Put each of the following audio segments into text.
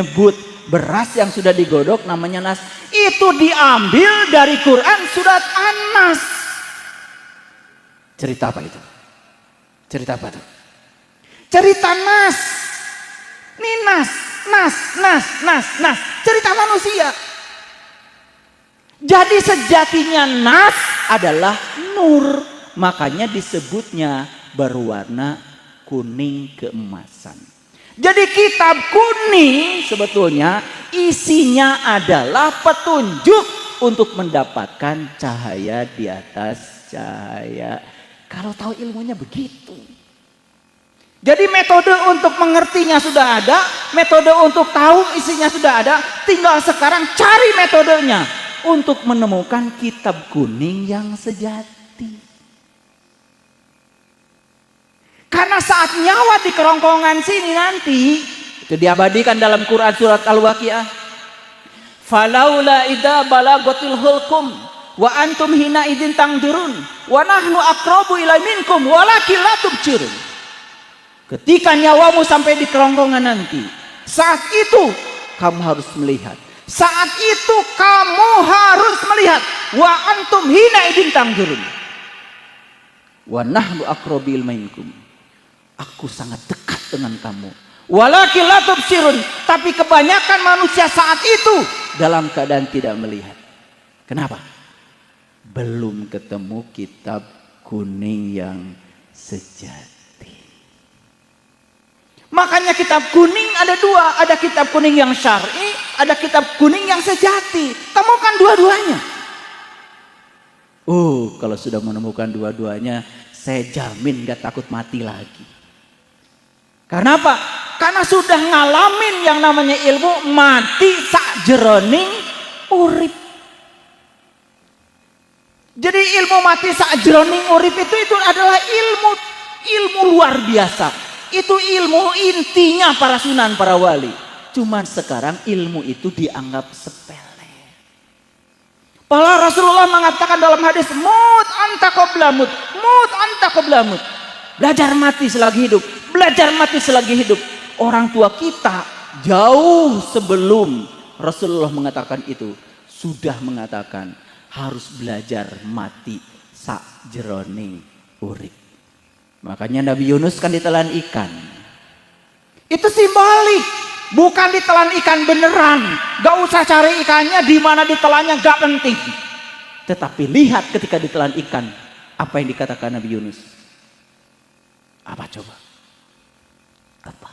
Nyebut beras yang sudah digodok namanya nas. Itu diambil dari Quran surat An-Nas. Cerita apa itu? Cerita apa itu? Cerita nas. Ini nas. Cerita manusia. Jadi sejatinya nas adalah nur. Makanya disebutnya berwarna kuning keemasan. Jadi kitab kuning sebetulnya isinya adalah petunjuk untuk mendapatkan cahaya di atas cahaya. Kalau tahu ilmunya begitu. Jadi metode untuk mengertinya sudah ada, metode untuk tahu isinya sudah ada, tinggal sekarang cari metodenya untuk menemukan kitab kuning yang sejati. Karena saat nyawa di kerongkongan sini nanti, itu diabadikan dalam Quran surat Al-Waqiah. Falaula idza balagatil hulqum wa antum hina idzin tangdirun wa nahnu aqrabu ilaihi minkum walakin la tubsirun. Ketika nyawamu sampai di kerongkongan nanti, saat itu kamu harus melihat. Saat itu kamu harus melihat. Wa antum hina idzin tangdirun wa nahnu aqrabu ilaihi minkum. Aku sangat dekat dengan kamu. Walakin la tubsirun. Tapi kebanyakan manusia saat itu dalam keadaan tidak melihat. Kenapa? Belum ketemu kitab kuning yang sejati. Makanya kitab kuning ada dua. Ada kitab kuning yang syar'i, ada kitab kuning yang sejati. Temukan dua-duanya. Kalau sudah menemukan dua-duanya, saya jamin gak takut mati lagi. Karena apa? Karena sudah ngalamin yang namanya ilmu mati sakjeroning urip. Jadi ilmu mati sakjeroning urip itu adalah ilmu luar biasa. Itu ilmu intinya para sunan, para wali. Cuman sekarang ilmu itu dianggap sepele. Padahal Rasulullah mengatakan dalam hadis, mut anta qabla mut, mut anta qabla mut. Belajar mati selagi hidup, belajar mati selagi hidup. Orang tua kita jauh sebelum Rasulullah mengatakan itu sudah mengatakan harus belajar mati sakjeroning urip. Makanya Nabi Yunus kan ditelan ikan. Itu simbolik, bukan ditelan ikan beneran. Gak usah cari ikannya di mana ditelannya, gak penting. Tetapi lihat ketika ditelan ikan, apa yang dikatakan Nabi Yunus? Apa coba? Apa?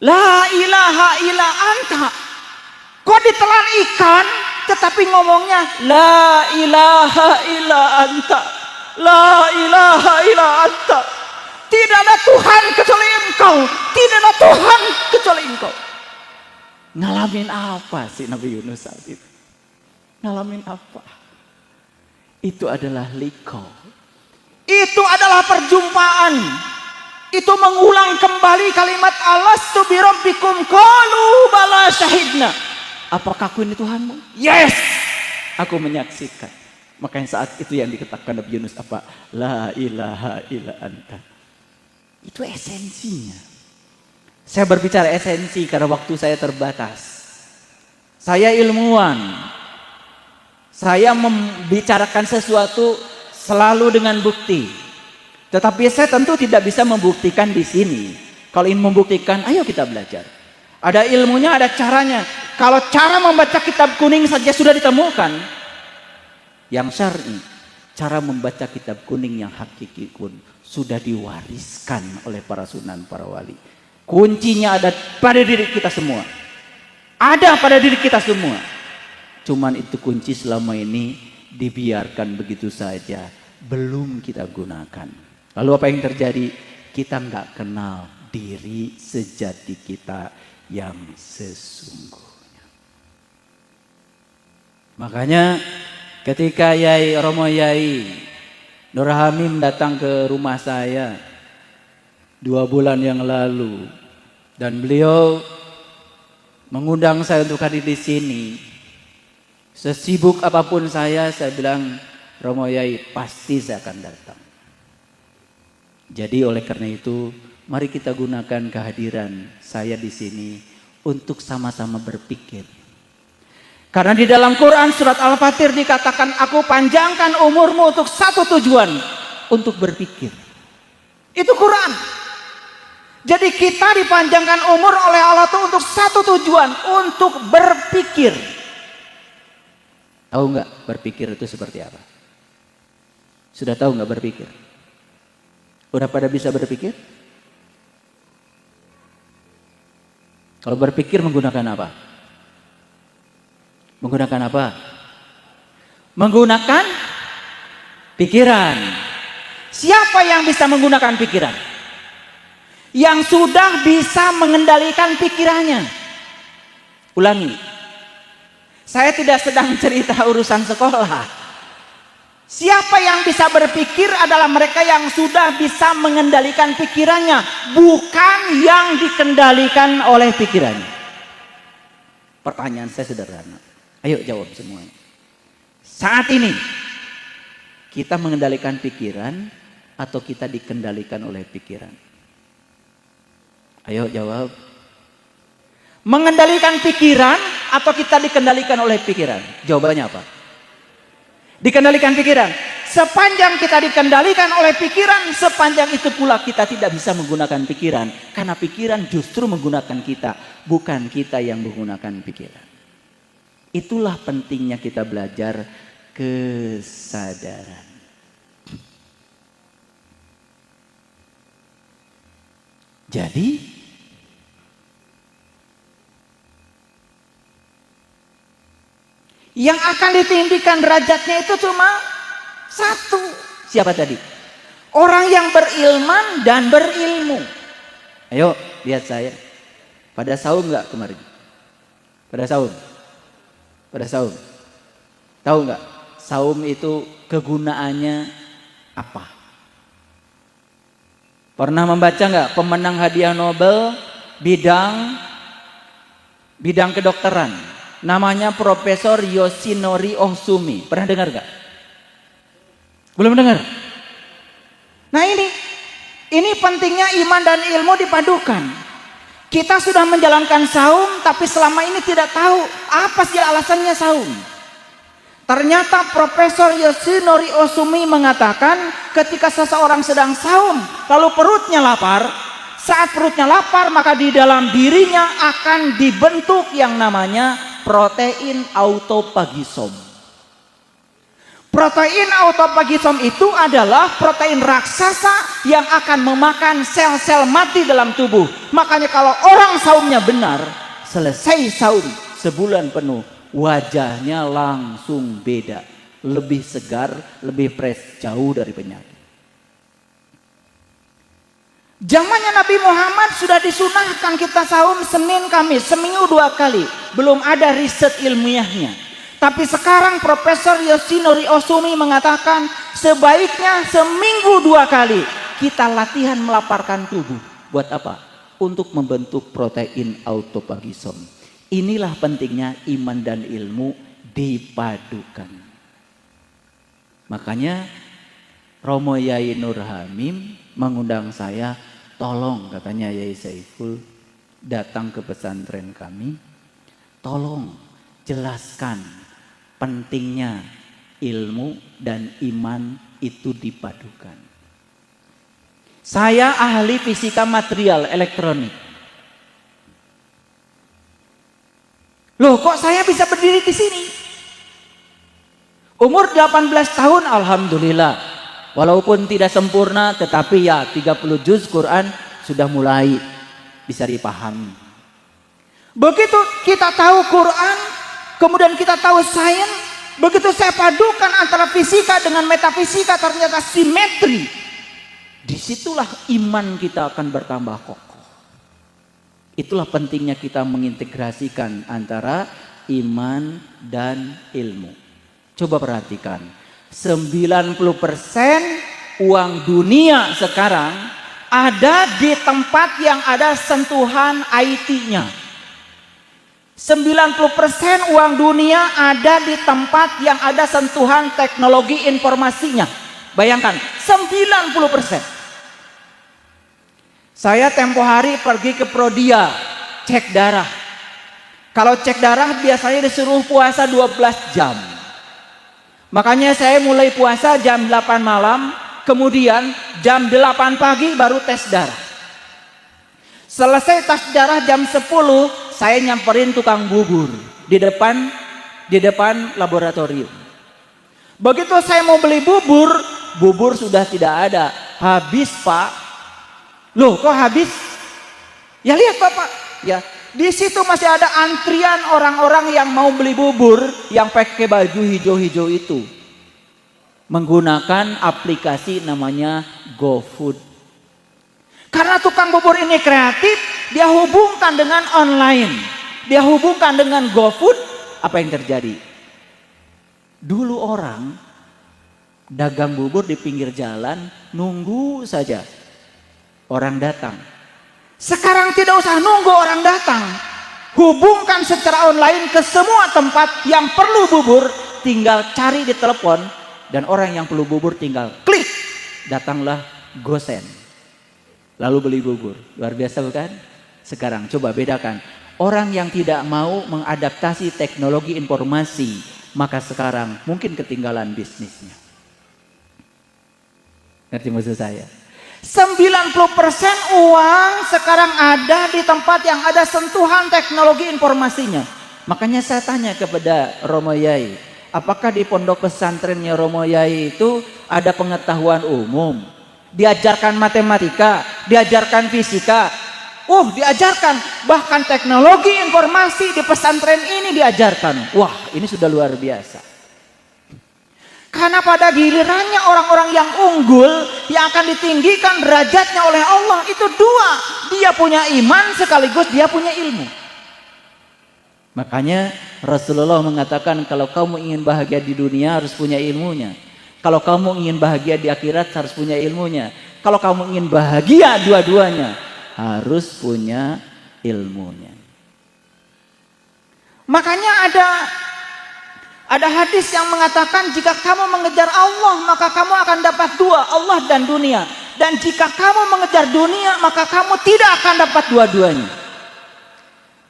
La ilaha illa anta. Kok ditelan ikan tetapi ngomongnya la ilaha illa anta. La ilaha illa anta. Tidak ada Tuhan kecuali Engkau. Tidak ada Tuhan kecuali Engkau. Ngalamin apa sih Nabi Yunus saat itu? Ngalamin apa? Itu adalah liqau. Itu adalah perjumpaan. Itu mengulang kembali kalimat alastu bi rabbikum qalu bala syahidna. Apakah aku ini Tuhanmu? Yes. Aku menyaksikan. Makanya saat itu yang dikatakan Nabi Yunus apa? La ilaha illa anta. Itu esensinya. Saya berbicara esensi karena waktu saya terbatas. Saya ilmuwan. Saya membicarakan sesuatu selalu dengan bukti. Tetapi saya tentu tidak bisa membuktikan di sini. Kalau ingin membuktikan, ayo kita belajar. Ada ilmunya, ada caranya. Kalau cara membaca kitab kuning saja sudah ditemukan, yang syar'i, cara membaca kitab kuning yang hakiki pun sudah diwariskan oleh para sunan, para wali. Kuncinya ada pada diri kita semua. Ada pada diri kita semua. Cuman itu kunci selama ini dibiarkan begitu saja, belum kita gunakan. Lalu apa yang terjadi? Kita nggak kenal diri sejati kita yang sesungguhnya. Makanya ketika Yai Romo Yai Nur Hamim datang ke rumah saya 2 bulan yang lalu dan beliau mengundang saya untuk hadir di sini. Sesibuk apapun saya bilang, Romo Yai pasti saya akan datang. Jadi oleh karena itu Mari kita gunakan kehadiran saya di sini untuk sama-sama berpikir. Karena di dalam Quran surat Al-Fatir dikatakan, aku panjangkan umurmu untuk satu tujuan, untuk berpikir. Itu Quran. Jadi kita dipanjangkan umur oleh Allah itu untuk satu tujuan, untuk berpikir. Tahu nggak berpikir itu seperti apa? Sudah tahu nggak berpikir? Udah pada bisa berpikir? Kalau berpikir menggunakan apa? Menggunakan apa? Menggunakan pikiran. Siapa yang bisa menggunakan pikiran? Yang sudah bisa mengendalikan pikirannya. Ulangi. Saya tidak sedang cerita urusan sekolah. Siapa yang bisa berpikir adalah mereka yang sudah bisa mengendalikan pikirannya, bukan yang dikendalikan oleh pikirannya. Pertanyaan saya sederhana. Ayo jawab semuanya. Saat ini kita mengendalikan pikiran atau kita dikendalikan oleh pikiran? Ayo jawab. Mengendalikan pikiran atau kita dikendalikan oleh pikiran? Jawabannya apa? Dikendalikan pikiran. Sepanjang kita dikendalikan oleh pikiran, sepanjang itu pula kita tidak bisa menggunakan pikiran. Karena pikiran justru menggunakan kita, bukan kita yang menggunakan pikiran. Itulah pentingnya kita belajar kesadaran. Jadi yang akan ditinggikan derajatnya itu cuma satu. Siapa tadi? Orang yang berilman dan berilmu. Ayo lihat saya. Pada saum nggak kemarin? Pada saum? Pada saum? Tahu nggak? Saum itu kegunaannya apa? Pernah membaca nggak pemenang hadiah Nobel bidang kedokteran? Namanya Profesor Yoshinori Ohsumi. Pernah dengar gak? Belum dengar? Nah ini pentingnya iman dan ilmu dipadukan. Kita sudah menjalankan saum, tapi selama ini tidak tahu apa sih alasannya saum. Ternyata Profesor Yoshinori Ohsumi mengatakan ketika seseorang sedang saum, lalu perutnya lapar, saat perutnya lapar maka di dalam dirinya akan dibentuk yang namanya protein autophagisom. Protein autophagisom itu adalah protein raksasa yang akan memakan sel-sel mati dalam tubuh. Makanya kalau orang saumnya benar, selesai saum sebulan penuh, wajahnya langsung beda, lebih segar, lebih fresh, jauh dari penyakit. Zamannya Nabi Muhammad sudah disunahkan kita saum Senin Kamis, seminggu 2 kali. Belum ada riset ilmiahnya. Tapi sekarang Profesor Yoshinori Ohsumi mengatakan sebaiknya seminggu 2 kali kita latihan melaparkan tubuh. Buat apa? Untuk membentuk protein autophagisom. Inilah pentingnya iman dan ilmu dipadukan. Makanya Romo Yai Nur Hamim mengundang saya, tolong katanya Yai Saiful datang ke pesantren kami, tolong jelaskan pentingnya ilmu dan iman itu dipadukan. Saya ahli fisika material elektronik. Loh kok saya bisa berdiri di sini? Umur 18 tahun alhamdulillah. Walaupun tidak sempurna tetapi ya 30 juz Quran sudah mulai bisa dipahami. Begitu kita tahu Quran, kemudian kita tahu sains, begitu saya padukan antara fisika dengan metafisika ternyata simetri. Disitulah iman kita akan bertambah kokoh. Itulah pentingnya kita mengintegrasikan antara iman dan ilmu. Coba perhatikan. 90% uang dunia sekarang ada di tempat yang ada sentuhan IT-nya. 90% uang dunia ada di tempat yang ada sentuhan teknologi informasinya. Bayangkan, 90%. Saya tempo hari pergi ke Prodia, cek darah. Kalau cek darah biasanya disuruh puasa 12 jam. Makanya saya mulai puasa jam 8 malam, kemudian jam 8 pagi baru tes darah. Selesai tes darah jam 10, saya nyamperin tukang bubur di depan laboratorium. Begitu saya mau beli bubur, bubur sudah tidak ada. Habis, Pak. Loh, kok habis? Ya lihat, Bapak. Ya, di situ masih ada antrian orang-orang yang mau beli bubur yang pakai baju hijau-hijau itu. Menggunakan aplikasi namanya GoFood. Karena tukang bubur ini kreatif, dia hubungkan dengan online. Dia hubungkan dengan GoFood, apa yang terjadi? Dulu orang dagang bubur di pinggir jalan, nunggu saja orang datang. Sekarang tidak usah nunggu orang datang. Hubungkan secara online ke semua tempat yang perlu bubur, tinggal cari di telepon, dan orang yang perlu bubur tinggal klik, datanglah gosen. Lalu beli bubur. Luar biasa bukan? Sekarang coba bedakan. Orang yang tidak mau mengadaptasi teknologi informasi, maka sekarang mungkin ketinggalan bisnisnya. Ngerti maksud saya? 90% uang sekarang ada di tempat yang ada sentuhan teknologi informasinya. Makanya saya tanya kepada Romo Yai, apakah di pondok pesantrennya Romo Yai itu ada pengetahuan umum? Diajarkan matematika, diajarkan fisika, diajarkan. Bahkan teknologi informasi di pesantren ini diajarkan. Wah, ini sudah luar biasa. Karena pada gilirannya orang-orang yang unggul, yang akan ditinggikan derajatnya oleh Allah itu dua. Dia punya iman sekaligus dia punya ilmu. Makanya Rasulullah mengatakan kalau kamu ingin bahagia di dunia harus punya ilmunya. Kalau kamu ingin bahagia di akhirat harus punya ilmunya. Kalau kamu ingin bahagia dua-duanya harus punya ilmunya. Makanya ada hadis yang mengatakan jika kamu mengejar Allah maka kamu akan dapat dua, Allah dan dunia. Dan jika kamu mengejar dunia maka kamu tidak akan dapat dua-duanya.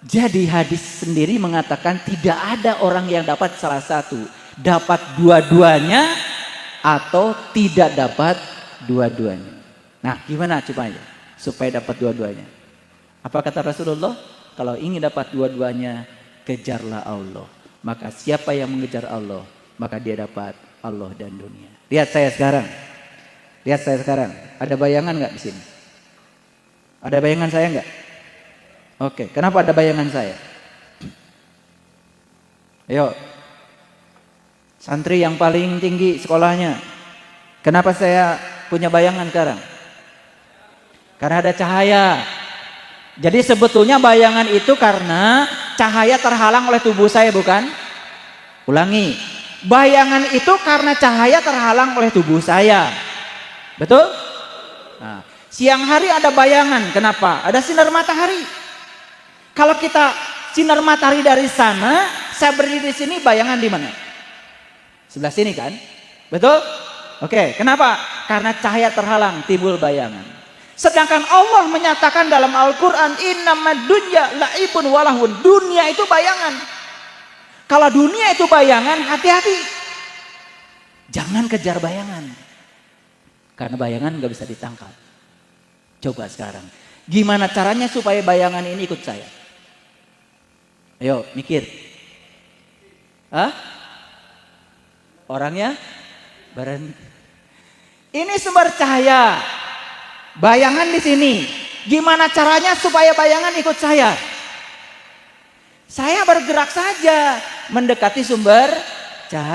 Jadi hadis sendiri mengatakan tidak ada orang yang dapat salah satu. Dapat dua-duanya atau tidak dapat dua-duanya. Nah, gimana cobanya supaya dapat dua-duanya? Apa kata Rasulullah? Kalau ingin dapat dua-duanya, kejarlah Allah. Maka siapa yang mengejar Allah, maka dia dapat Allah dan dunia. Lihat saya sekarang. Lihat saya sekarang. Ada bayangan nggak di sini? Ada bayangan saya nggak? Oke, kenapa ada bayangan saya? Ayo. Santri yang paling tinggi sekolahnya. Kenapa saya punya bayangan sekarang? Karena ada cahaya. Jadi sebetulnya bayangan itu karena cahaya terhalang oleh tubuh saya, bukan? Ulangi. Bayangan itu karena cahaya terhalang oleh tubuh saya. Betul? Nah, siang hari ada bayangan. Kenapa? Ada sinar matahari. Kalau kita sinar matahari dari sana, saya berdiri di sini, bayangan di mana? Sebelah sini kan? Betul? Oke, kenapa? Karena cahaya terhalang, timbul bayangan. Sedangkan Allah menyatakan dalam Al-Quran, innamad dunya la'ibun walahun. Dunia itu bayangan. Kalau dunia itu bayangan, hati-hati. Jangan kejar bayangan. Karena bayangan gak bisa ditangkap. Coba sekarang. Gimana caranya supaya bayangan ini ikut saya? Ayo, mikir. Hah? Orangnya? Ini sumber cahaya. Bayangan di sini. Gimana caranya supaya bayangan ikut saya? Saya bergerak saja mendekati sumber cahaya.